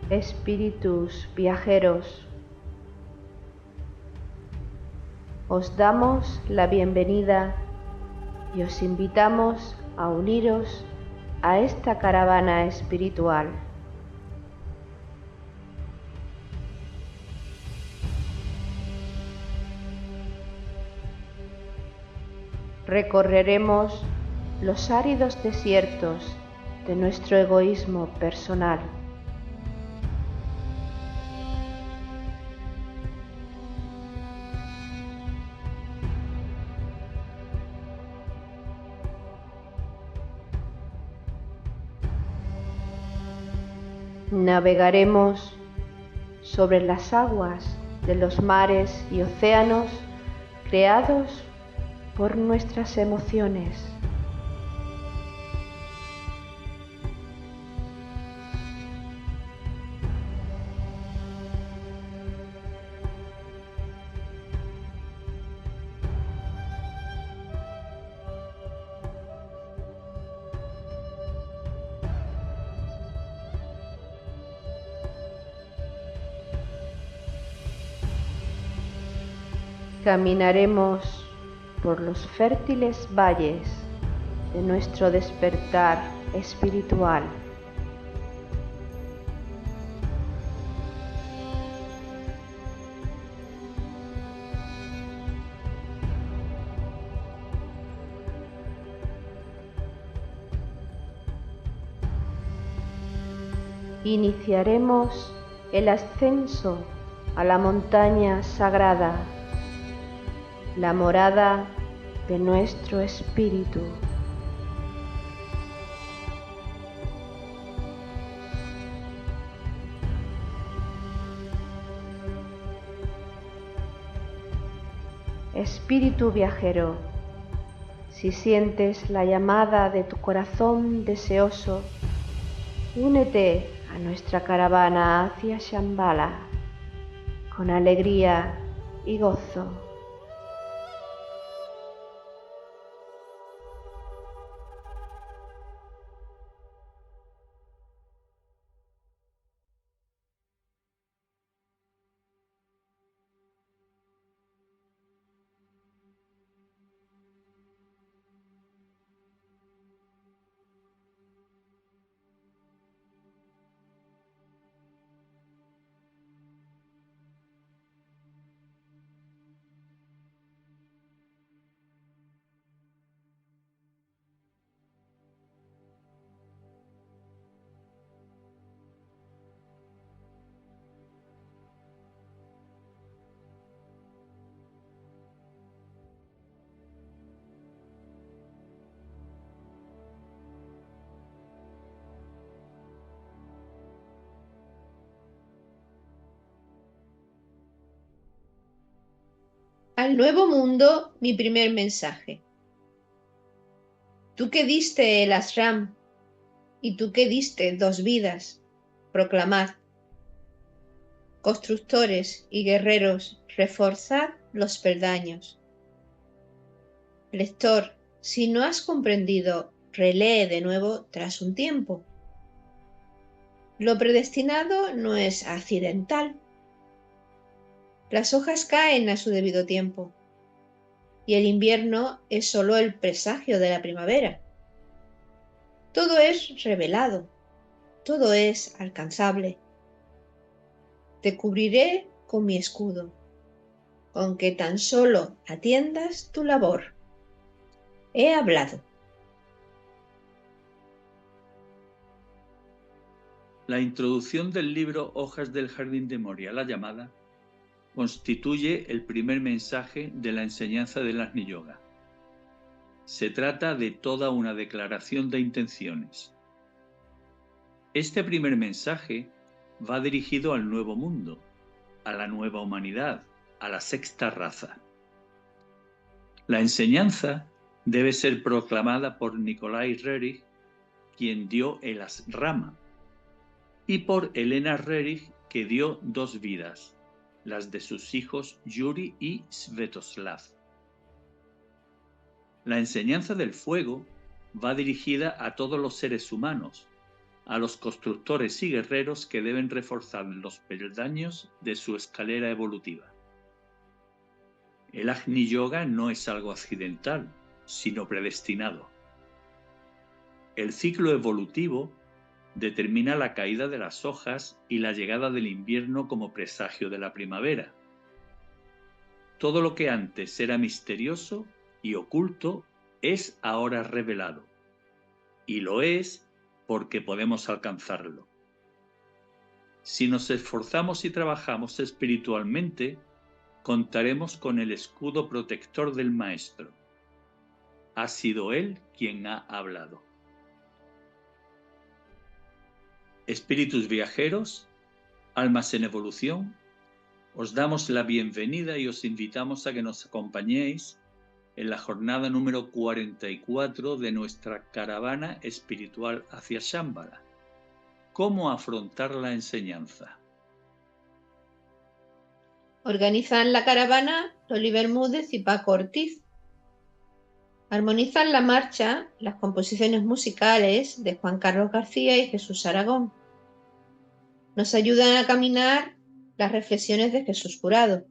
Espíritus viajeros, os damos la bienvenida y os invitamos a uniros a esta caravana espiritual. Recorreremos los áridos desiertos de nuestro egoísmo personal. Navegaremos sobre las aguas de los mares y océanos creados por nuestras emociones. Caminaremos por los fértiles valles de nuestro despertar espiritual. Iniciaremos el ascenso a la montaña sagrada, la morada de nuestro espíritu. Espíritu viajero, si sientes la llamada de tu corazón deseoso, únete a nuestra caravana hacia Shambhala con alegría y gozo. Al nuevo mundo, mi primer mensaje. Tú que diste el ashram y tú que diste 2 vidas, proclamad. Constructores y guerreros, reforzad los peldaños. Lector, si no has comprendido, relee de nuevo tras un tiempo. Lo predestinado no es accidental. Las hojas caen a su debido tiempo, y el invierno es solo el presagio de la primavera. Todo es revelado, todo es alcanzable. Te cubriré con mi escudo, con que tan solo atiendas tu labor. He hablado. La introducción del libro Hojas del Jardín de Moria, la llamada, constituye el primer mensaje de la enseñanza del Agni Yoga. Se trata de toda una declaración de intenciones. Este primer mensaje va dirigido al nuevo mundo, a la nueva humanidad, a la sexta raza. La enseñanza debe ser proclamada por Nikolai Roerich, quien dio el Asrama, y por Elena Roerich, que dio 2 vidas, las de sus hijos Yuri y Svetoslav. La enseñanza del fuego va dirigida a todos los seres humanos, a los constructores y guerreros que deben reforzar los peldaños de su escalera evolutiva. El Agni Yoga no es algo accidental, sino predestinado. El ciclo evolutivo determina la caída de las hojas y la llegada del invierno como presagio de la primavera. Todo lo que antes era misterioso y oculto es ahora revelado, y lo es porque podemos alcanzarlo. Si nos esforzamos y trabajamos espiritualmente, contaremos con el escudo protector del Maestro. Ha sido Él quien ha hablado. Espíritus viajeros, almas en evolución, os damos la bienvenida y os invitamos a que nos acompañéis en la jornada número 44 de nuestra caravana espiritual hacia Shambhala. ¿Cómo afrontar la enseñanza? Organizan la caravana Loli Bermúdez y Paco Ortiz. Armonizan la marcha las composiciones musicales de Juan Carlos García y Jesús Aragón. Nos ayudan a caminar las reflexiones de Jesús Jurado.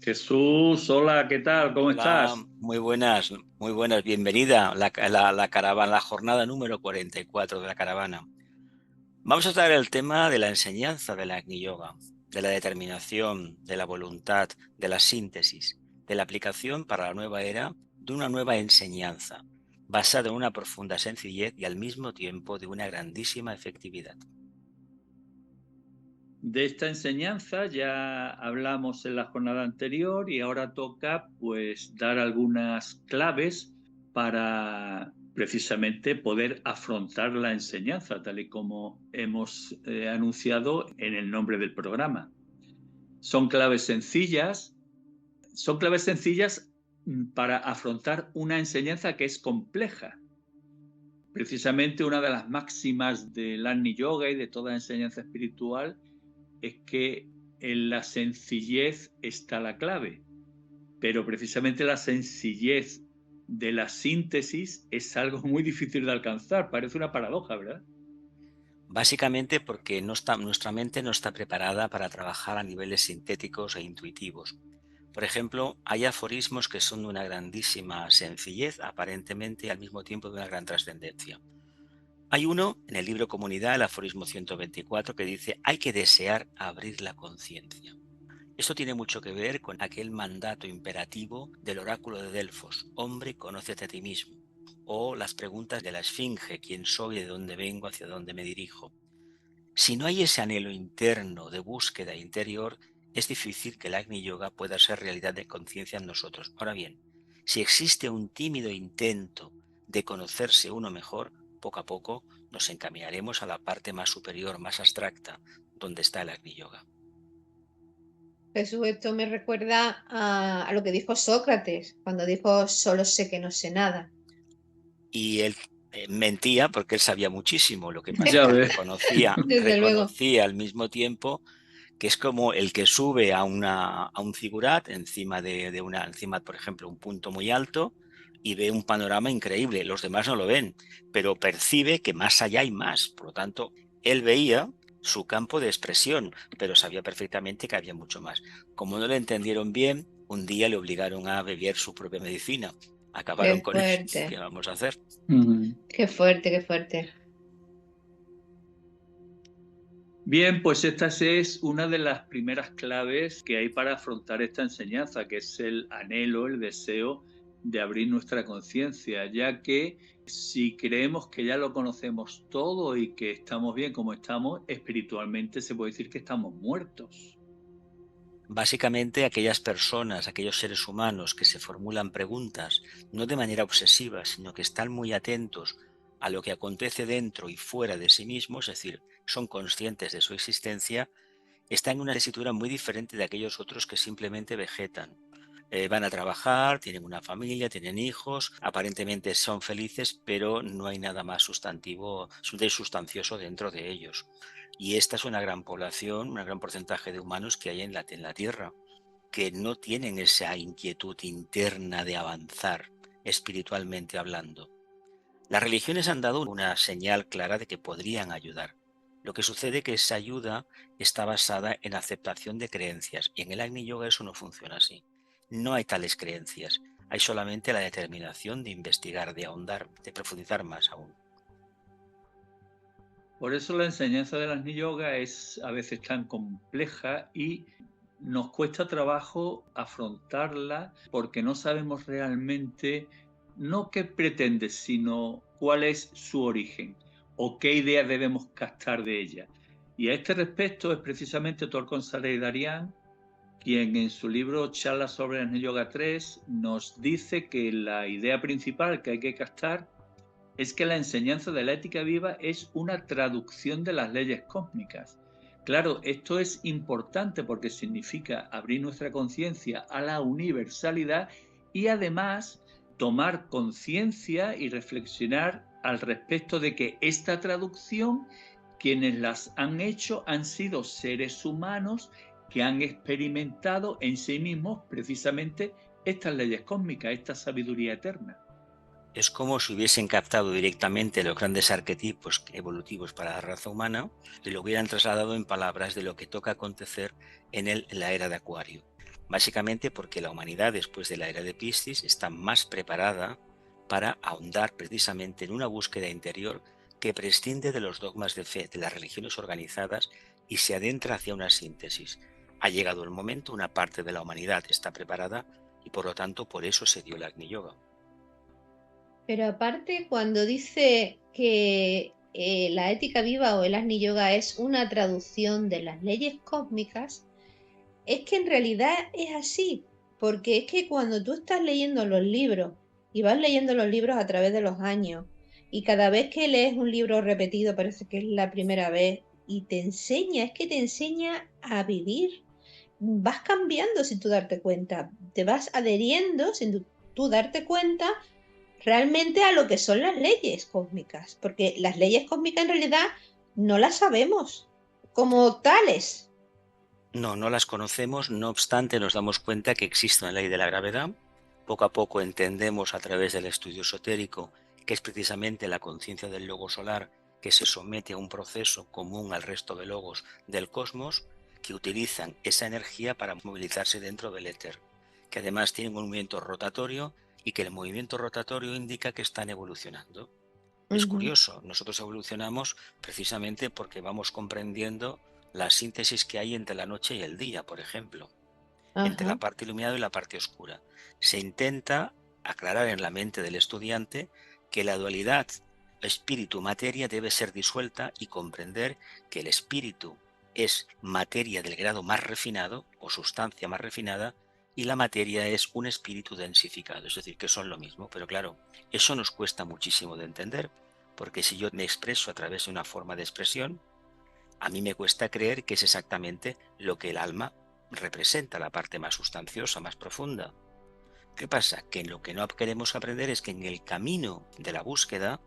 Jesús, hola, ¿qué tal? ¿Cómo estás? Muy buenas, bienvenida a la caravana, la jornada número 44 de la caravana. Vamos a tratar el tema de la enseñanza de la Agni Yoga, de la determinación, de la voluntad, de la síntesis, de la aplicación para la nueva era de una nueva enseñanza, basada en una profunda sencillez y al mismo tiempo de una grandísima efectividad. De esta enseñanza ya hablamos en la jornada anterior y ahora toca pues dar algunas claves para precisamente poder afrontar la enseñanza, tal y como hemos anunciado en el nombre del programa. Son claves sencillas para afrontar una enseñanza que es compleja. Precisamente una de las máximas del Agni Yoga y de toda enseñanza espiritual es que en la sencillez está la clave, pero precisamente la sencillez de la síntesis es algo muy difícil de alcanzar. Parece una paradoja, ¿verdad? Básicamente porque nuestra mente no está preparada para trabajar a niveles sintéticos e intuitivos. Por ejemplo, hay aforismos que son de una grandísima sencillez, aparentemente y al mismo tiempo de una gran trascendencia. Hay uno en el libro Comunidad, el aforismo 124, que dice: hay que desear abrir la conciencia. Esto tiene mucho que ver con aquel mandato imperativo del oráculo de Delfos: hombre, conócete a ti mismo. O las preguntas de la esfinge: ¿quién soy, de dónde vengo, hacia dónde me dirijo? Si no hay ese anhelo interno de búsqueda interior, es difícil que el Agni Yoga pueda ser realidad de conciencia en nosotros. Ahora bien, si existe un tímido intento de conocerse uno mejor, poco a poco nos encaminaremos a la parte más superior, más abstracta, donde está el Agni Yoga. Jesús, esto me recuerda a lo que dijo Sócrates, cuando dijo: solo sé que no sé nada. Y él mentía porque él sabía muchísimo, lo que pasa es que reconocía al mismo tiempo que es como el que sube a un figurat encima encima, por ejemplo, un punto muy alto y ve un panorama increíble. Los demás no lo ven, pero percibe que más allá hay más. Por lo tanto, él veía su campo de expresión, pero sabía perfectamente que había mucho más. Como no le entendieron bien, un día le obligaron a beber su propia medicina. Acabaron con él. ¿Qué vamos a hacer? Qué fuerte, qué fuerte. Bien, pues esta es una de las primeras claves que hay para afrontar esta enseñanza, que es el anhelo, el deseo de abrir nuestra conciencia, ya que si creemos que ya lo conocemos todo y que estamos bien como estamos, espiritualmente se puede decir que estamos muertos. Básicamente aquellas personas, aquellos seres humanos que se formulan preguntas, no de manera obsesiva, sino que están muy atentos a lo que acontece dentro y fuera de sí mismos, es decir, son conscientes de su existencia, están en una tesitura muy diferente de aquellos otros que simplemente vegetan. Van a trabajar, tienen una familia, tienen hijos, aparentemente son felices, pero no hay nada más sustancioso dentro de ellos. Y esta es una gran población, un gran porcentaje de humanos que hay en la Tierra, que no tienen esa inquietud interna de avanzar espiritualmente hablando. Las religiones han dado una señal clara de que podrían ayudar. Lo que sucede es que esa ayuda está basada en aceptación de creencias y en el Agni Yoga eso no funciona así. No hay tales creencias, hay solamente la determinación de investigar, de ahondar, de profundizar más aún. Por eso la enseñanza del Agni Yoga es a veces tan compleja y nos cuesta trabajo afrontarla porque no sabemos realmente no qué pretende, sino cuál es su origen o qué ideas debemos captar de ella. Y a este respecto es precisamente Torkon Saleh-Daryan quien en su libro Charlas sobre el Yoga 3 nos dice que la idea principal que hay que captar es que la enseñanza de la ética viva es una traducción de las leyes cósmicas. Claro, esto es importante porque significa abrir nuestra conciencia a la universalidad y además tomar conciencia y reflexionar al respecto de que esta traducción, quienes las han hecho han sido seres humanos que han experimentado en sí mismos precisamente estas leyes cósmicas, esta sabiduría eterna. Es como si hubiesen captado directamente los grandes arquetipos evolutivos para la raza humana y lo hubieran trasladado en palabras de lo que toca acontecer en la era de Acuario. Básicamente porque la humanidad después de la era de Piscis está más preparada para ahondar precisamente en una búsqueda interior que prescinde de los dogmas de fe de las religiones organizadas y se adentra hacia una síntesis. Ha llegado el momento, una parte de la humanidad está preparada y por lo tanto por eso se dio el Agni Yoga. Pero aparte, cuando dice que la ética viva o el Agni Yoga es una traducción de las leyes cósmicas, es que en realidad es así, porque es que cuando tú estás leyendo los libros y vas leyendo los libros a través de los años, y cada vez que lees un libro repetido parece que es la primera vez, y te enseña, es que te enseña a vivir. Vas cambiando sin tú darte cuenta, te vas adheriendo sin tú darte cuenta realmente a lo que son las leyes cósmicas, porque las leyes cósmicas en realidad no las sabemos como tales. No, no las conocemos, no obstante nos damos cuenta que existe una ley de la gravedad. Poco a poco entendemos a través del estudio esotérico que es precisamente la conciencia del logo solar que se somete a un proceso común al resto de logos del cosmos que utilizan esa energía para movilizarse dentro del éter, que además tienen un movimiento rotatorio y que el movimiento rotatorio indica que están evolucionando. Es Ujú. curioso, nosotros evolucionamos precisamente porque vamos comprendiendo la síntesis que hay entre la noche y el día, por ejemplo, entre la Ajá. parte iluminada y la parte oscura. Se intenta aclarar en la mente del estudiante que la dualidad espíritu-materia debe ser disuelta y comprender que el espíritu es materia del grado más refinado o sustancia más refinada y la materia es un espíritu densificado, es decir, que son lo mismo. Pero claro, eso nos cuesta muchísimo de entender, porque si yo me expreso a través de una forma de expresión, a mí me cuesta creer que es exactamente lo que el alma representa, la parte más sustanciosa, más profunda. ¿Qué pasa? Que lo que no queremos aprender es que en el camino de la búsqueda,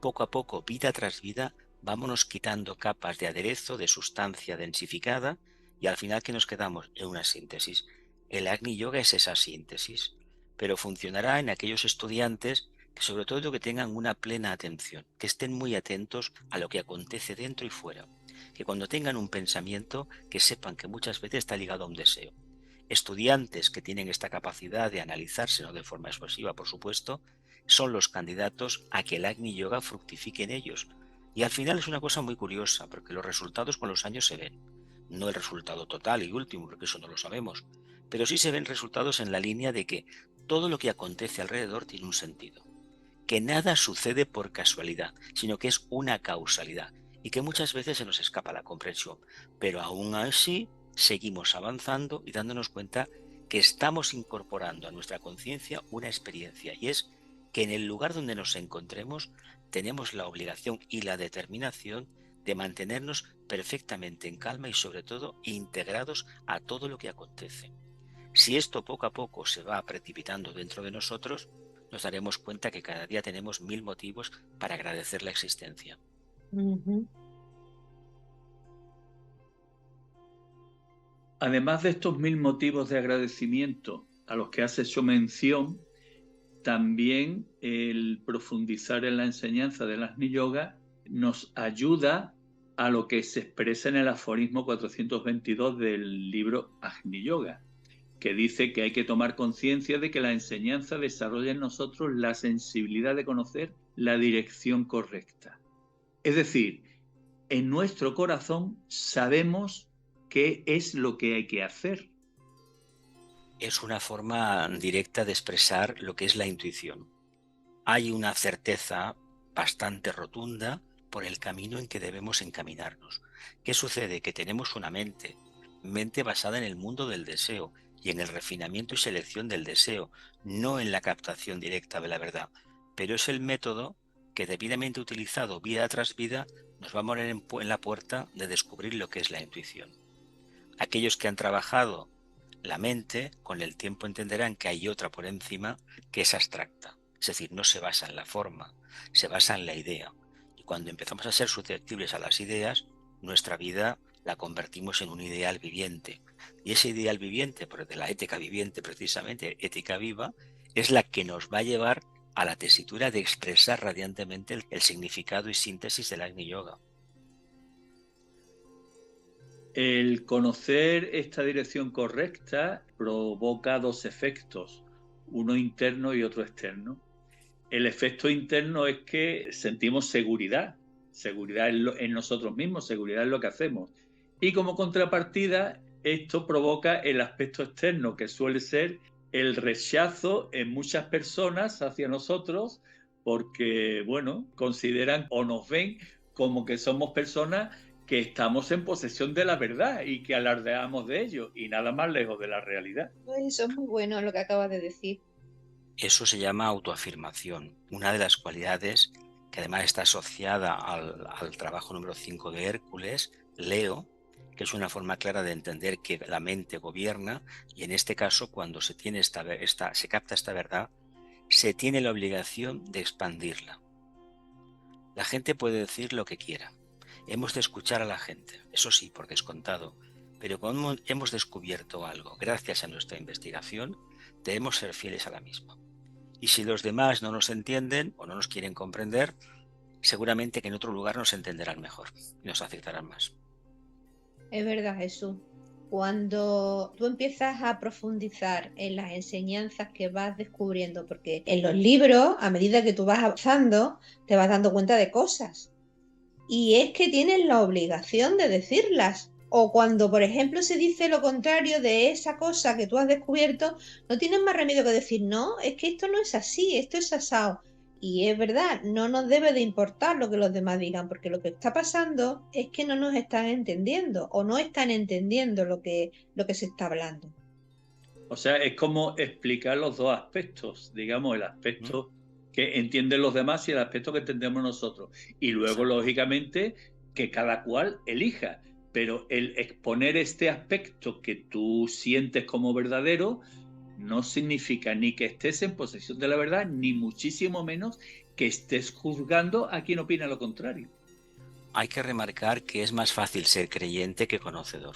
poco a poco, vida tras vida, vámonos quitando capas de aderezo, de sustancia densificada, y al final que nos quedamos en una síntesis. El Agni Yoga es esa síntesis, pero funcionará en aquellos estudiantes que sobre todo que tengan una plena atención, que estén muy atentos a lo que acontece dentro y fuera, que cuando tengan un pensamiento que sepan que muchas veces está ligado a un deseo. Estudiantes que tienen esta capacidad de analizarse, no de forma expresiva, por supuesto, son los candidatos a que el Agni Yoga fructifique en ellos. Y al final es una cosa muy curiosa, porque los resultados con los años se ven. No el resultado total y último, porque eso no lo sabemos, pero sí se ven resultados en la línea de que todo lo que acontece alrededor tiene un sentido, que nada sucede por casualidad, sino que es una causalidad y que muchas veces se nos escapa la comprensión, pero aún así seguimos avanzando y dándonos cuenta que estamos incorporando a nuestra conciencia una experiencia, y es que en el lugar donde nos encontremos tenemos la obligación y la determinación de mantenernos perfectamente en calma y sobre todo integrados a todo lo que acontece. Si esto poco a poco se va precipitando dentro de nosotros, nos daremos cuenta que cada día tenemos 1000 motivos para agradecer la existencia. Ujú. Además de estos 1000 motivos de agradecimiento a los que has hecho mención, también el profundizar en la enseñanza del Agni Yoga nos ayuda a lo que se expresa en el aforismo 422 del libro Agni Yoga, que dice que hay que tomar conciencia de que la enseñanza desarrolla en nosotros la sensibilidad de conocer la dirección correcta. Es decir, en nuestro corazón sabemos qué es lo que hay que hacer. Es una forma directa de expresar lo que es la intuición. Hay una certeza bastante rotunda por el camino en que debemos encaminarnos. ¿Qué sucede? Que tenemos una mente basada en el mundo del deseo y en el refinamiento y selección del deseo, no en la captación directa de la verdad. Pero es el método que, debidamente utilizado vida tras vida, nos va a poner en la puerta de descubrir lo que es la intuición. Aquellos que han trabajado la mente, con el tiempo entenderán que hay otra por encima que es abstracta. Es decir, no se basa en la forma, se basa en la idea. Y cuando empezamos a ser susceptibles a las ideas, nuestra vida la convertimos en un ideal viviente. Y ese ideal viviente, de la ética viviente precisamente, ética viva, es la que nos va a llevar a la tesitura de expresar radiantemente el significado y síntesis del Agni Yoga. El conocer esta dirección correcta provoca dos efectos, uno interno y otro externo. El efecto interno es que sentimos seguridad en nosotros mismos, seguridad en lo que hacemos. Y como contrapartida, esto provoca el aspecto externo, que suele ser el rechazo en muchas personas hacia nosotros, porque, bueno, consideran o nos ven como que somos personas que estamos en posesión de la verdad y que alardeamos de ello, y nada más lejos de la realidad. Eso es muy bueno lo que acabas de decir. Eso se llama autoafirmación, una de las cualidades que además está asociada al trabajo número 5 de Hércules, Leo, que es una forma clara de entender que la mente gobierna, y en este caso, cuando se capta esta verdad, se tiene la obligación de expandirla. La gente puede decir lo que quiera. Hemos de escuchar a la gente, eso sí, por descontado, pero cuando hemos descubierto algo gracias a nuestra investigación, debemos ser fieles a la misma. Y si los demás no nos entienden o no nos quieren comprender, seguramente que en otro lugar nos entenderán mejor y nos aceptarán más. Es verdad, Jesús. Cuando tú empiezas a profundizar en las enseñanzas que vas descubriendo, porque en los libros, a medida que tú vas avanzando, te vas dando cuenta de cosas. Y es que tienes la obligación de decirlas. O cuando, por ejemplo, se dice lo contrario de esa cosa que tú has descubierto, no tienes más remedio que decir, no, es que esto no es así, esto es asado. Y es verdad, no nos debe de importar lo que los demás digan, porque lo que está pasando es que no nos están entendiendo o no están entendiendo lo que se está hablando. O sea, es como explicar los dos aspectos, digamos, el aspecto que entienden los demás y el aspecto que entendemos nosotros. Y luego, lógicamente, que cada cual elija. Pero el exponer este aspecto que tú sientes como verdadero no significa ni que estés en posesión de la verdad, ni muchísimo menos que estés juzgando a quien opina lo contrario. Hay que remarcar que es más fácil ser creyente que conocedor.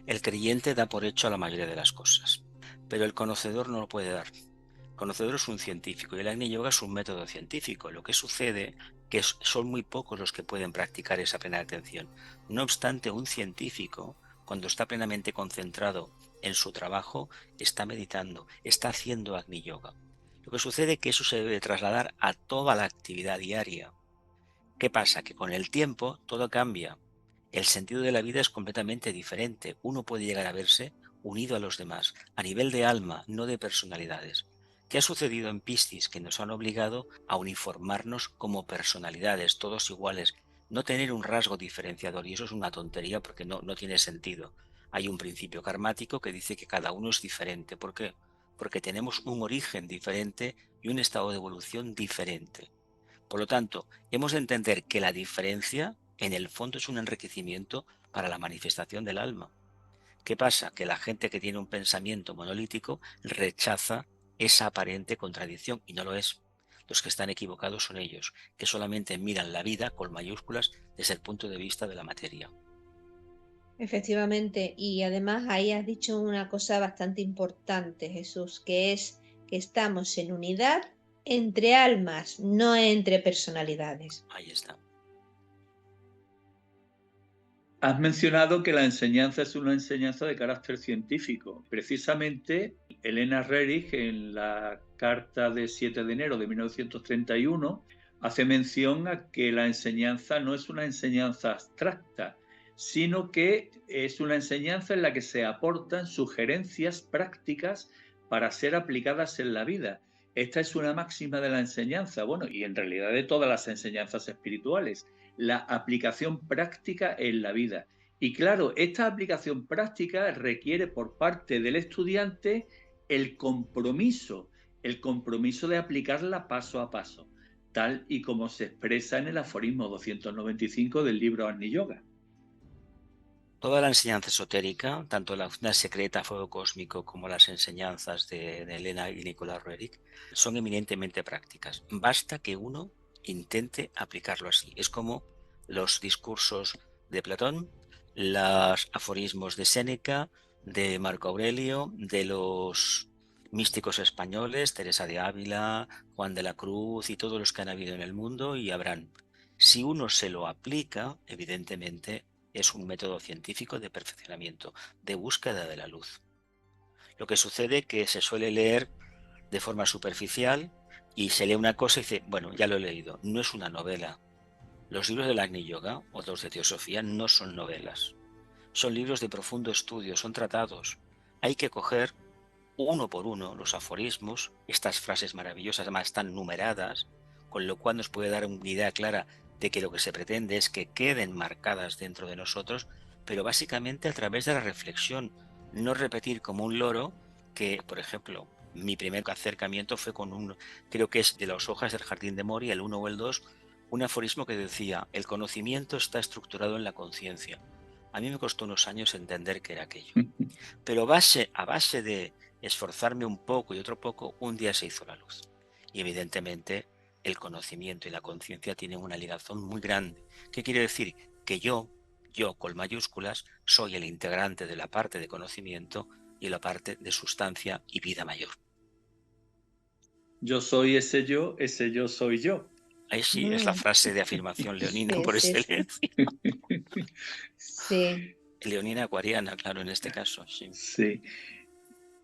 El creyente da por hecho la mayoría de las cosas, pero el conocedor no lo puede dar. El conocedor es un científico y el Agni Yoga es un método científico. Lo que sucede que son muy pocos los que pueden practicar esa plena atención. No obstante, un científico, cuando está plenamente concentrado en su trabajo, está meditando, está haciendo Agni Yoga. Lo que sucede es que eso se debe trasladar a toda la actividad diaria. ¿Qué pasa? Que con el tiempo todo cambia. El sentido de la vida es completamente diferente. Uno puede llegar a verse unido a los demás, a nivel de alma, no de personalidades. ¿Qué ha sucedido en Piscis? Que nos han obligado a uniformarnos como personalidades, todos iguales, no tener un rasgo diferenciador, y eso es una tontería porque no tiene sentido. Hay un principio karmático que dice que cada uno es diferente. ¿Por qué? Porque tenemos un origen diferente y un estado de evolución diferente. Por lo tanto, hemos de entender que la diferencia, en el fondo, es un enriquecimiento para la manifestación del alma. ¿Qué pasa? Que la gente que tiene un pensamiento monolítico rechaza esa aparente contradicción, y no lo es. Los que están equivocados son ellos, que solamente miran la vida con mayúsculas desde el punto de vista de la materia. Efectivamente, y además ahí has dicho una cosa bastante importante, Jesús, que es que estamos en unidad entre almas, no entre personalidades. Ahí está. Has mencionado que la enseñanza es una enseñanza de carácter científico. Precisamente, Elena Rerich, en la carta de 7 de enero de 1931, hace mención a que la enseñanza no es una enseñanza abstracta, sino que es una enseñanza en la que se aportan sugerencias prácticas para ser aplicadas en la vida. Esta es una máxima de la enseñanza, bueno, y en realidad de todas las enseñanzas espirituales, la aplicación práctica en la vida. Y claro, esta aplicación práctica requiere por parte del estudiante el compromiso de aplicarla paso a paso, tal y como se expresa en el aforismo 295 del libro Agni Yoga. Toda la enseñanza esotérica, tanto la doctrina secreta, fuego cósmico, como las enseñanzas de Elena y Nicolás Roerich, son eminentemente prácticas. Basta que uno intente aplicarlo así. Es como los discursos de Platón, los aforismos de Séneca, de Marco Aurelio, de los místicos españoles, Teresa de Ávila, Juan de la Cruz y todos los que han habido en el mundo y habrán. Si uno se lo aplica, evidentemente, es un método científico de perfeccionamiento, de búsqueda de la luz. Lo que sucede es que se suele leer de forma superficial y se lee una cosa y dice, bueno, ya lo he leído. No es una novela. Los libros del Agni Yoga o los de Teosofía no son novelas. Son libros de profundo estudio, son tratados. Hay que coger uno por uno los aforismos, estas frases maravillosas, además están numeradas, con lo cual nos puede dar una idea clara de que lo que se pretende es que queden marcadas dentro de nosotros, pero básicamente a través de la reflexión, no repetir como un loro que, por ejemplo, mi primer acercamiento fue con creo que es de las hojas del Jardín de Moria, el 1 o el 2, un aforismo que decía, el conocimiento está estructurado en la conciencia. A mí me costó unos años entender qué era aquello, pero a base de esforzarme un poco y otro poco, un día se hizo la luz. Y evidentemente el conocimiento y la conciencia tienen una ligazón muy grande. ¿Qué quiere decir? Que yo con mayúsculas, soy el integrante de la parte de conocimiento y la parte de sustancia y vida mayor. Yo soy ese yo soy yo. Ahí sí es la frase de afirmación leonina por excelencia. Sí. Leonina acuariana, claro, en este caso. Sí. Sí.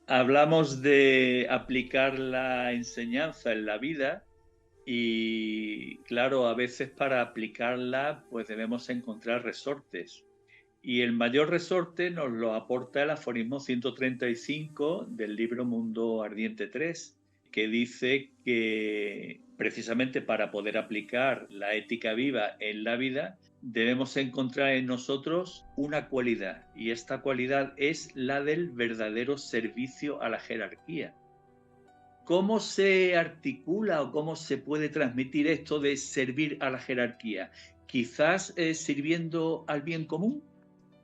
Hablamos de aplicar la enseñanza en la vida y, claro, a veces para aplicarla pues debemos encontrar resortes. Y el mayor resorte nos lo aporta el aforismo 135 del libro Mundo Ardiente 3, que dice que precisamente para poder aplicar la ética viva en la vida debemos encontrar en nosotros una cualidad, y esta cualidad es la del verdadero servicio a la jerarquía. ¿Cómo se articula o cómo se puede transmitir esto de servir a la jerarquía? Quizás sirviendo al bien común.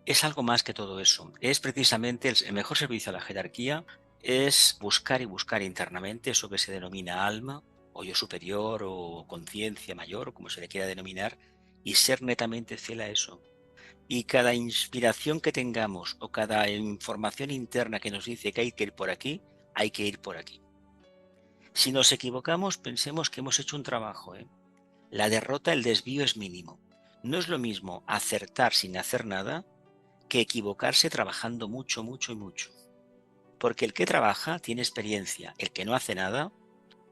Es algo más que todo eso. Es precisamente el mejor servicio a la jerarquía, es buscar y buscar internamente eso que se denomina alma, o yo superior, o conciencia mayor, o como se le quiera denominar, y ser netamente fiel a eso. Y cada inspiración que tengamos o cada información interna que nos dice que hay que ir por aquí, hay que ir por aquí. Si nos equivocamos, pensemos que hemos hecho un trabajo. La derrota, el desvío es mínimo. No es lo mismo acertar sin hacer nada que equivocarse trabajando mucho, mucho y mucho. Porque el que trabaja tiene experiencia, el que no hace nada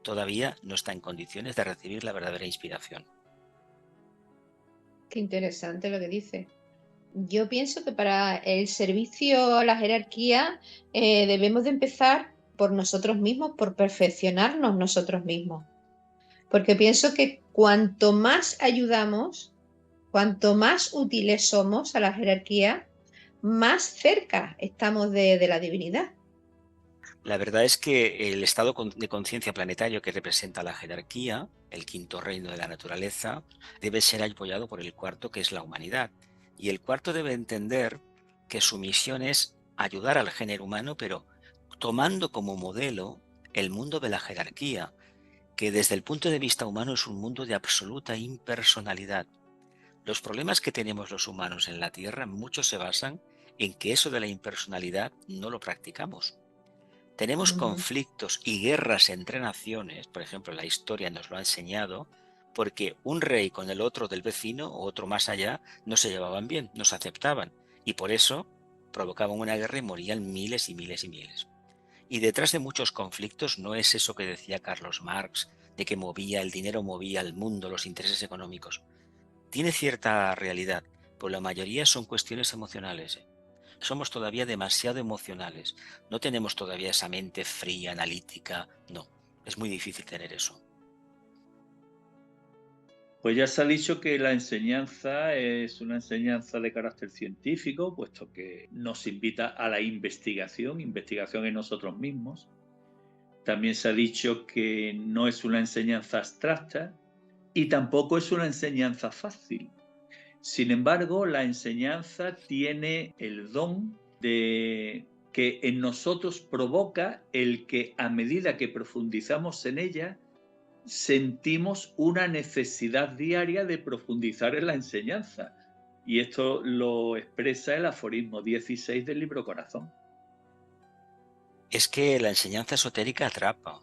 todavía no está en condiciones de recibir la verdadera inspiración. Qué interesante lo que dice. Yo pienso que para el servicio a la jerarquía debemos de empezar por nosotros mismos, por perfeccionarnos nosotros mismos. Porque pienso que cuanto más ayudamos, cuanto más útiles somos a la jerarquía, más cerca estamos de la divinidad. La verdad es que el estado de conciencia planetario que representa la jerarquía, el quinto reino de la naturaleza, debe ser apoyado por el cuarto, que es la humanidad. Y el cuarto debe entender que su misión es ayudar al género humano, pero tomando como modelo el mundo de la jerarquía, que desde el punto de vista humano es un mundo de absoluta impersonalidad. Los problemas que tenemos los humanos en la Tierra muchos se basan en que eso de la impersonalidad no lo practicamos. Tenemos Ujú. conflictos y guerras entre naciones, por ejemplo, la historia nos lo ha enseñado, porque un rey con el otro del vecino o otro más allá no se llevaban bien, no se aceptaban, y por eso provocaban una guerra y morían miles y miles y miles. Y detrás de muchos conflictos no es eso que decía Carlos Marx, de que el dinero movía el mundo, los intereses económicos. Tiene cierta realidad, pero la mayoría son cuestiones emocionales. Somos todavía demasiado emocionales. No tenemos todavía esa mente fría, analítica. No, es muy difícil tener eso. Pues ya se ha dicho que la enseñanza es una enseñanza de carácter científico, puesto que nos invita a la investigación en nosotros mismos. También se ha dicho que no es una enseñanza abstracta y tampoco es una enseñanza fácil. Sin embargo, la enseñanza tiene el don de que en nosotros provoca el que a medida que profundizamos en ella, sentimos una necesidad diaria de profundizar en la enseñanza. Y esto lo expresa el aforismo 16 del libro Corazón. Es que la enseñanza esotérica atrapa.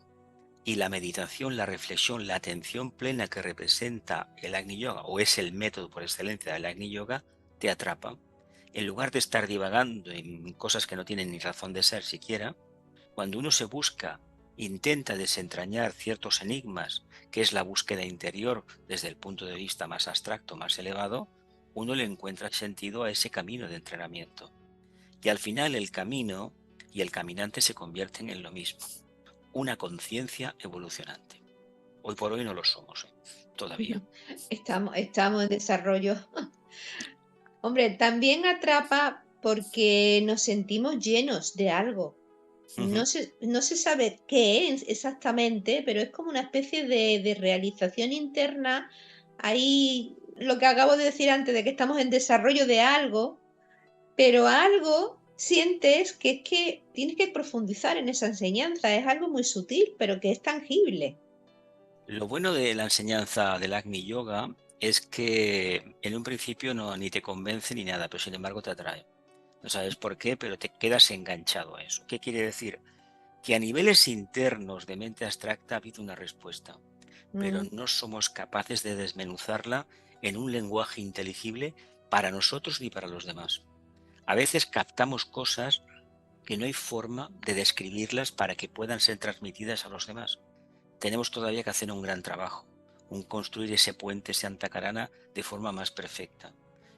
Y la meditación, la reflexión, la atención plena que representa el Agni Yoga, o es el método por excelencia del Agni Yoga, te atrapa. En lugar de estar divagando en cosas que no tienen ni razón de ser siquiera, cuando uno se busca, intenta desentrañar ciertos enigmas, que es la búsqueda interior desde el punto de vista más abstracto, más elevado, uno le encuentra sentido a ese camino de entrenamiento. Y al final el camino y el caminante se convierten en lo mismo, una conciencia evolucionante. Hoy por hoy no lo somos, todavía. Estamos en desarrollo. Hombre, también atrapa porque nos sentimos llenos de algo. No se sabe qué es exactamente, pero es como una especie de realización interna. Ahí lo que acabo de decir antes, de que estamos en desarrollo de algo, pero algo sientes que es que tienes que profundizar en esa enseñanza. Es algo muy sutil, pero que es tangible. Lo bueno de la enseñanza del Agni Yoga es que en un principio no, ni te convence ni nada, pero sin embargo te atrae. No sabes por qué, pero te quedas enganchado a eso. ¿Qué quiere decir? Que a niveles internos de mente abstracta ha habido una respuesta, pero Mm, no somos capaces de desmenuzarla en un lenguaje inteligible para nosotros ni para los demás. A veces captamos cosas que no hay forma de describirlas para que puedan ser transmitidas a los demás. Tenemos todavía que hacer un gran trabajo, un construir ese puente Santa Carana de forma más perfecta.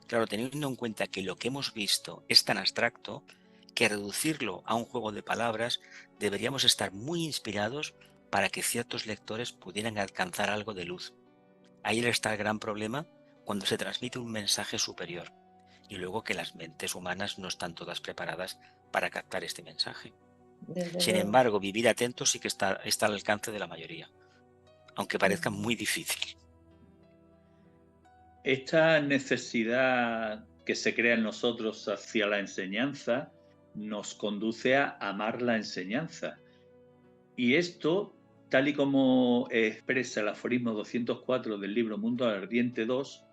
Claro, teniendo en cuenta que lo que hemos visto es tan abstracto que reducirlo a un juego de palabras deberíamos estar muy inspirados para que ciertos lectores pudieran alcanzar algo de luz. Ahí está el gran problema cuando se transmite un mensaje superior y luego que las mentes humanas no están todas preparadas para captar este mensaje. desde Sin luego. embargo, vivir atentos sí que está al alcance de la mayoría, aunque parezca Mm. muy difícil. Esta necesidad que se crea en nosotros hacia la enseñanza nos conduce a amar la enseñanza. Y esto, tal y como expresa el aforismo 204 del libro Mundo Ardiente 2,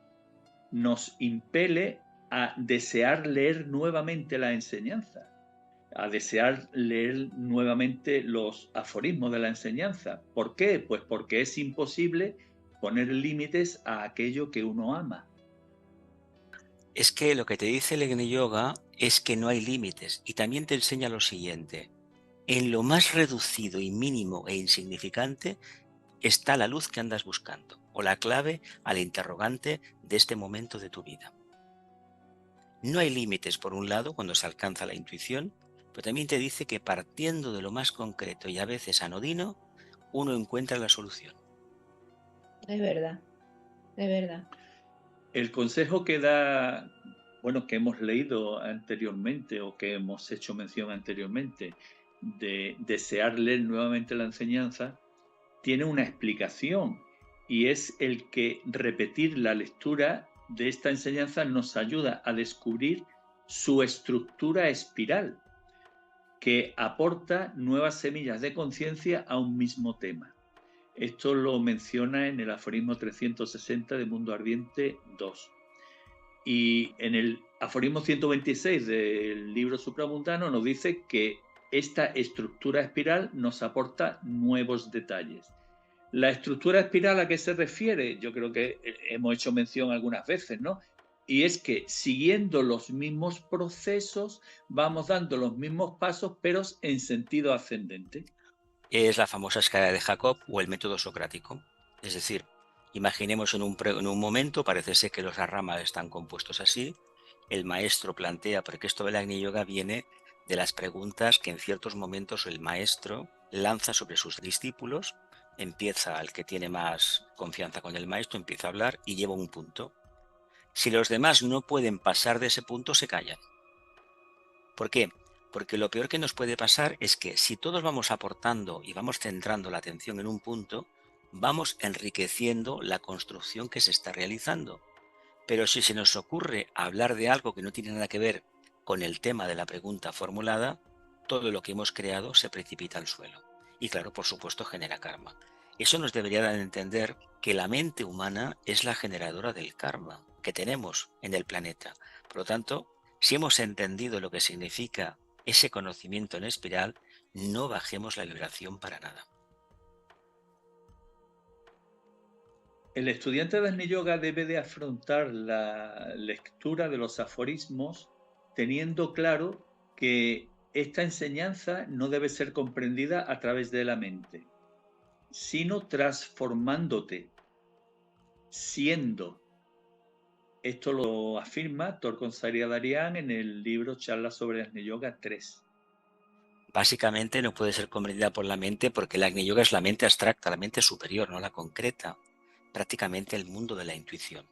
nos impele a desear leer nuevamente la enseñanza, a desear leer nuevamente los aforismos de la enseñanza. ¿Por qué? Pues porque es imposible poner límites a aquello que uno ama. Es que lo que te dice el Agni Yoga es que no hay límites y también te enseña lo siguiente. En lo más reducido y mínimo e insignificante está la luz que andas buscando o la clave al interrogante de este momento de tu vida. No hay límites, por un lado, cuando se alcanza la intuición, pero también te dice que partiendo de lo más concreto y a veces anodino, uno encuentra la solución. Es verdad, es verdad. El consejo que da, bueno, que hemos leído anteriormente o que hemos hecho mención anteriormente, de desear leer nuevamente la enseñanza, tiene una explicación y es el que repetir la lectura de esta enseñanza nos ayuda a descubrir su estructura espiral, que aporta nuevas semillas de conciencia a un mismo tema. Esto lo menciona en el aforismo 360 de Mundo Ardiente 2. Y en el aforismo 126 del libro Supramundano nos dice que esta estructura espiral nos aporta nuevos detalles. La estructura espiral, ¿a qué se refiere? Yo creo que hemos hecho mención algunas veces, ¿no? Y es que siguiendo los mismos procesos vamos dando los mismos pasos, pero en sentido ascendente. Es la famosa escala de Jacob o el método socrático. Es decir, imaginemos en un momento, parece ser que los ramas están compuestos así, el maestro plantea, porque esto del Agni Yoga viene de las preguntas que en ciertos momentos el maestro lanza sobre sus discípulos, empieza el que tiene más confianza con el maestro, empieza a hablar y lleva un punto. Si los demás no pueden pasar de ese punto, se callan. ¿Por qué? Porque lo peor que nos puede pasar es que si todos vamos aportando y vamos centrando la atención en un punto, vamos enriqueciendo la construcción que se está realizando. Pero si se nos ocurre hablar de algo que no tiene nada que ver con el tema de la pregunta formulada, todo lo que hemos creado se precipita al suelo. Y claro, por supuesto, genera karma. Eso nos debería dar a entender que la mente humana es la generadora del karma que tenemos en el planeta. Por lo tanto, si hemos entendido lo que significa ese conocimiento en espiral, no bajemos la vibración para nada. El estudiante de Agni Yoga debe de afrontar la lectura de los aforismos teniendo claro que esta enseñanza no debe ser comprendida a través de la mente, sino transformándote, siendo. Esto lo afirma Torkon Sayadaw en el libro Charlas sobre Agni Yoga 3. Básicamente no puede ser comprendida por la mente porque el Agni Yoga es la mente abstracta, la mente superior, no la concreta, prácticamente el mundo de la intuición.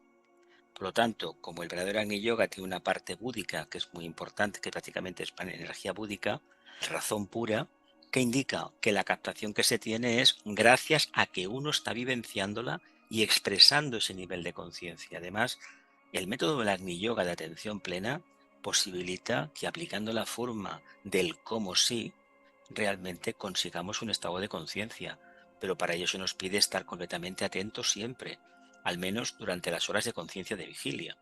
Por lo tanto, como el verdadero Agni Yoga tiene una parte búdica que es muy importante, que prácticamente es energía búdica, razón pura, que indica que la captación que se tiene es gracias a que uno está vivenciándola y expresando ese nivel de conciencia. Además, el método del Agni Yoga de atención plena posibilita que aplicando la forma del cómo sí, realmente consigamos un estado de conciencia, pero para ello se nos pide estar completamente atentos siempre, al menos durante las horas de conciencia de vigilia,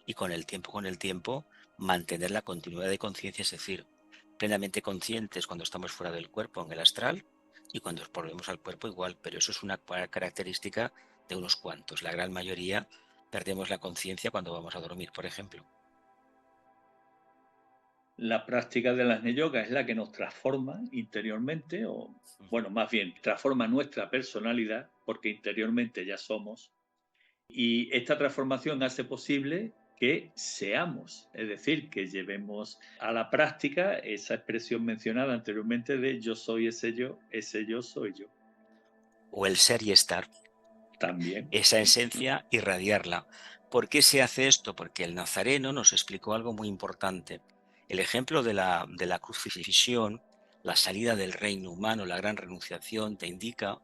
y con el tiempo, mantener la continuidad de conciencia, es decir, plenamente conscientes cuando estamos fuera del cuerpo en el astral y cuando volvemos al cuerpo igual, pero eso es una característica de unos cuantos. La gran mayoría perdemos la conciencia cuando vamos a dormir, por ejemplo. La práctica del Agni Yoga es la que nos transforma interiormente, o bueno, más bien, transforma nuestra personalidad, porque interiormente ya somos, y esta transformación hace posible que seamos, es decir, que llevemos a la práctica esa expresión mencionada anteriormente de yo soy ese yo soy yo. O el ser y estar. También. Esa esencia, irradiarla. ¿Por qué se hace esto? Porque el nazareno nos explicó algo muy importante. El ejemplo de la crucifixión, la salida del reino humano, la gran renunciación, te indica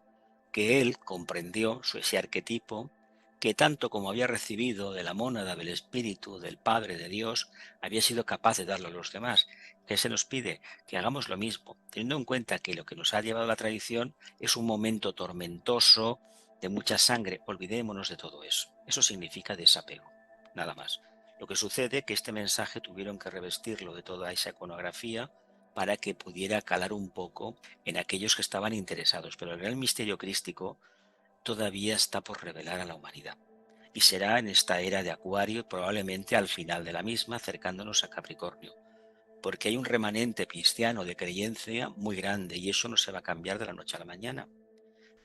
que él comprendió ese arquetipo, que tanto como había recibido de la mónada, del Espíritu, del Padre, de Dios, había sido capaz de darlo a los demás. ¿Qué se nos pide? Que hagamos lo mismo, teniendo en cuenta que lo que nos ha llevado la tradición es un momento tormentoso, de mucha sangre. Olvidémonos de todo eso. Eso significa desapego, nada más. Lo que sucede es que este mensaje tuvieron que revestirlo de toda esa iconografía para que pudiera calar un poco en aquellos que estaban interesados. Pero el gran misterio crístico todavía está por revelar a la humanidad. Y será en esta era de Acuario, probablemente al final de la misma, acercándonos a Capricornio. Porque hay un remanente cristiano de creencia muy grande y eso no se va a cambiar de la noche a la mañana.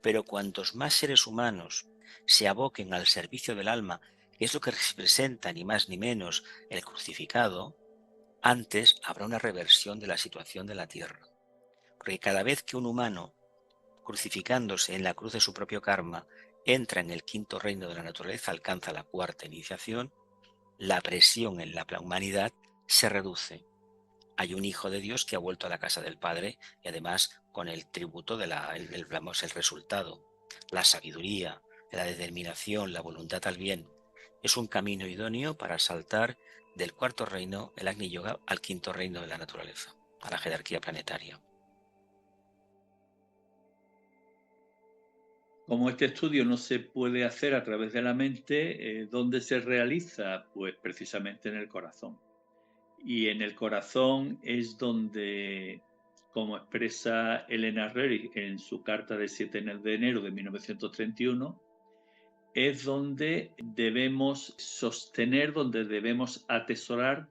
Pero cuantos más seres humanos se aboquen al servicio del alma, que es lo que representa ni más ni menos el crucificado, antes habrá una reversión de la situación de la tierra. Porque cada vez que un humano, crucificándose en la cruz de su propio karma, entra en el quinto reino de la naturaleza, alcanza la cuarta iniciación, la presión en la humanidad se reduce. Hay un hijo de Dios que ha vuelto a la casa del Padre y además con el tributo de el resultado, la sabiduría, la determinación, la voluntad al bien. Es un camino idóneo para saltar del cuarto reino, el Agni Yoga, al quinto reino de la naturaleza, a la jerarquía planetaria. Como este estudio no se puede hacer a través de la mente, ¿dónde se realiza? Pues precisamente en el corazón. Y en el corazón es donde como expresa Elena Röhrig en su carta del 7 de enero de 1931, es donde debemos sostener, donde debemos atesorar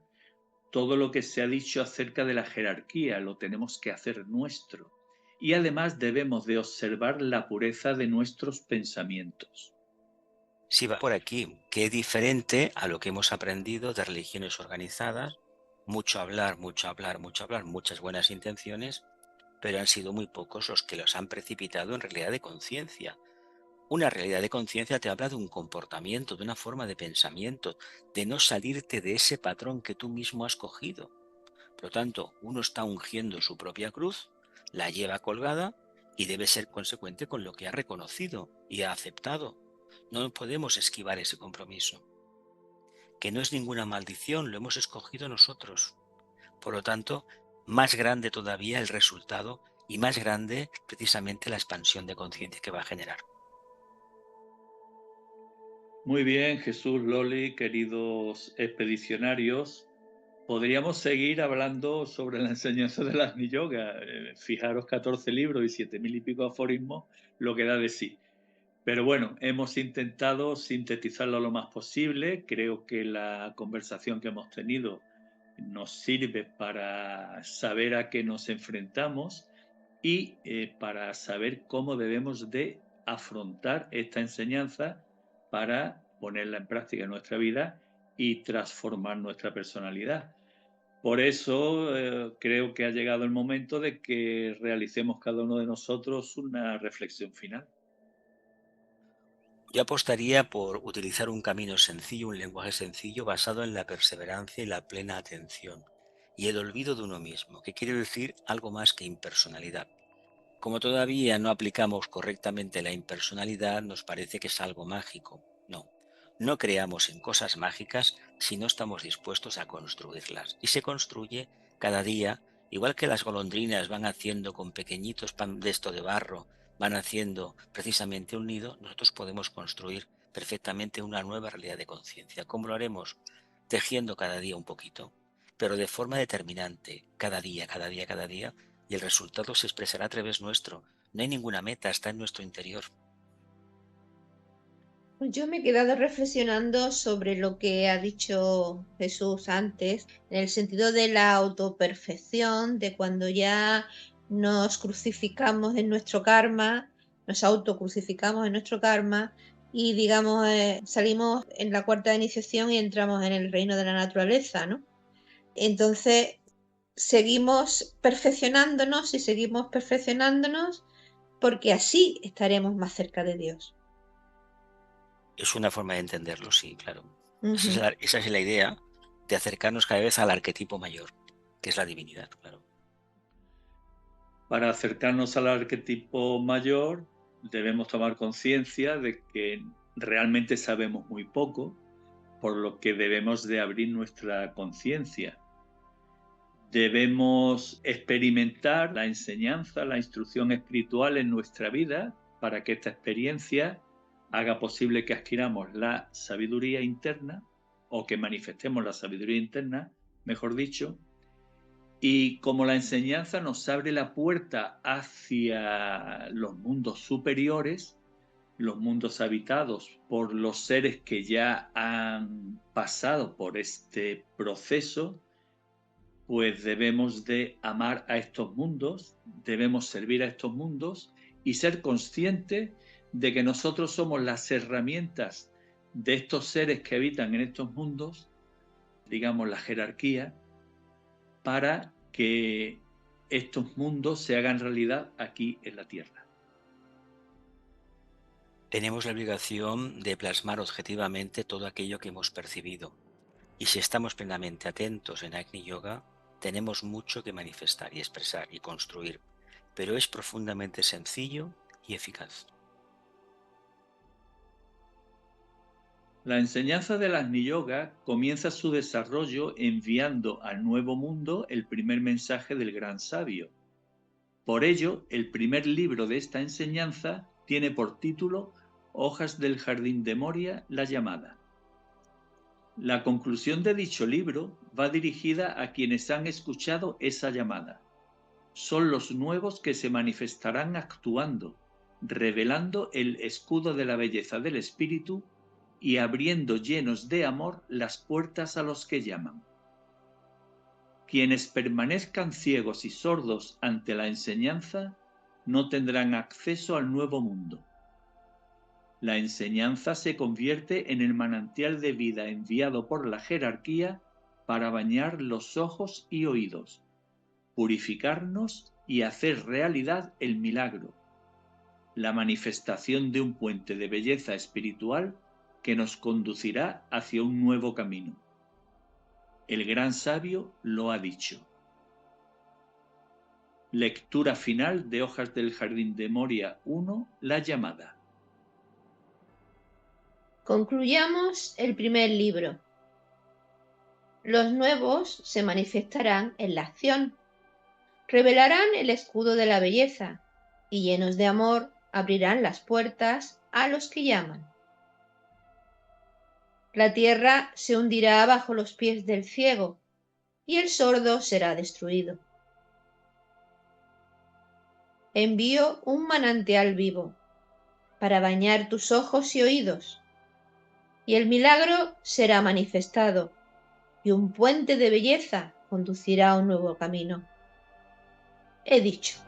todo lo que se ha dicho acerca de la jerarquía, lo tenemos que hacer nuestro. Y además debemos de observar la pureza de nuestros pensamientos. Sí, va por aquí, que es diferente a lo que hemos aprendido de religiones organizadas, mucho hablar, mucho hablar, mucho hablar, muchas buenas intenciones, pero han sido muy pocos los que los han precipitado en realidad de conciencia. Una realidad de conciencia te habla de un comportamiento, de una forma de pensamiento, de no salirte de ese patrón que tú mismo has cogido. Por lo tanto, uno está ungiendo su propia cruz, la lleva colgada y debe ser consecuente con lo que ha reconocido y ha aceptado. No podemos esquivar ese compromiso. Que no es ninguna maldición, lo hemos escogido nosotros. Por lo tanto, más grande todavía el resultado y más grande precisamente la expansión de conciencia que va a generar. Muy bien, Jesús, Loli, queridos expedicionarios. Podríamos seguir hablando sobre la enseñanza del Agni Yoga. Fijaros, 14 libros y 7.000 y pico aforismos, lo que da de sí. Pero bueno, hemos intentado sintetizarlo lo más posible. Creo que la conversación que hemos tenido nos sirve para saber a qué nos enfrentamos y para saber cómo debemos de afrontar esta enseñanza para ponerla en práctica en nuestra vida y transformar nuestra personalidad. Por eso creo que ha llegado el momento de que realicemos cada uno de nosotros una reflexión final. Yo apostaría por utilizar un camino sencillo, un lenguaje sencillo basado en la perseverancia y la plena atención y el olvido de uno mismo, que quiere decir algo más que impersonalidad. Como todavía no aplicamos correctamente la impersonalidad, nos parece que es algo mágico. No, no creamos en cosas mágicas si no estamos dispuestos a construirlas. Y se construye cada día, igual que las golondrinas van haciendo con pequeñitos pan de esto de barro, van haciendo precisamente un nido, nosotros podemos construir perfectamente una nueva realidad de conciencia. ¿Cómo lo haremos? Tejiendo cada día un poquito, pero de forma determinante, cada día, cada día, cada día, y el resultado se expresará a través nuestro. No hay ninguna meta, está en nuestro interior. Pues yo me he quedado reflexionando sobre lo que ha dicho Jesús antes, en el sentido de la autoperfección, de cuando ya nos crucificamos en nuestro karma, nos autocrucificamos en nuestro karma y digamos salimos en la cuarta iniciación y entramos en el reino de la naturaleza, ¿no? Entonces seguimos perfeccionándonos y seguimos perfeccionándonos porque así estaremos más cerca de Dios. Es una forma de entenderlo, sí, claro. Uh-huh. Esa es la idea de acercarnos cada vez al arquetipo mayor, que es la divinidad, claro. Para acercarnos al arquetipo mayor, debemos tomar conciencia de que realmente sabemos muy poco, por lo que debemos de abrir nuestra conciencia. Debemos experimentar la enseñanza, la instrucción espiritual en nuestra vida para que esta experiencia haga posible que adquiramos la sabiduría interna o que manifestemos la sabiduría interna, mejor dicho. Y como la enseñanza nos abre la puerta hacia los mundos superiores, los mundos habitados por los seres que ya han pasado por este proceso, pues debemos de amar a estos mundos, debemos servir a estos mundos y ser conscientes de que nosotros somos las herramientas de estos seres que habitan en estos mundos, digamos la jerarquía, para que estos mundos se hagan realidad aquí en la Tierra. Tenemos la obligación de plasmar objetivamente todo aquello que hemos percibido. Y si estamos plenamente atentos en Agni Yoga, tenemos mucho que manifestar y expresar y construir, pero es profundamente sencillo y eficaz. La enseñanza del Agni Yoga comienza su desarrollo enviando al nuevo mundo el primer mensaje del gran sabio. Por ello, el primer libro de esta enseñanza tiene por título Hojas del Jardín de Moria, la llamada. La conclusión de dicho libro va dirigida a quienes han escuchado esa llamada. son los nuevos que se manifestarán actuando, revelando el escudo de la belleza del Espíritu y abriendo llenos de amor las puertas a los que llaman. Quienes permanezcan ciegos y sordos ante la enseñanza no tendrán acceso al nuevo mundo. La enseñanza se convierte en el manantial de vida enviado por la jerarquía para bañar los ojos y oídos, purificarnos y hacer realidad el milagro, la manifestación de un puente de belleza espiritual que nos conducirá hacia un nuevo camino. El gran sabio lo ha dicho. Lectura final de Hojas del Jardín de Moria 1, la llamada. Concluyamos el primer libro. Los nuevos se manifestarán en la acción, revelarán el escudo de la belleza y llenos de amor abrirán las puertas a los que llaman. La tierra se hundirá bajo los pies del ciego y el sordo será destruido. Envío un manantial vivo para bañar tus ojos y oídos, y el milagro será manifestado, y un puente de belleza conducirá a un nuevo camino. He dicho.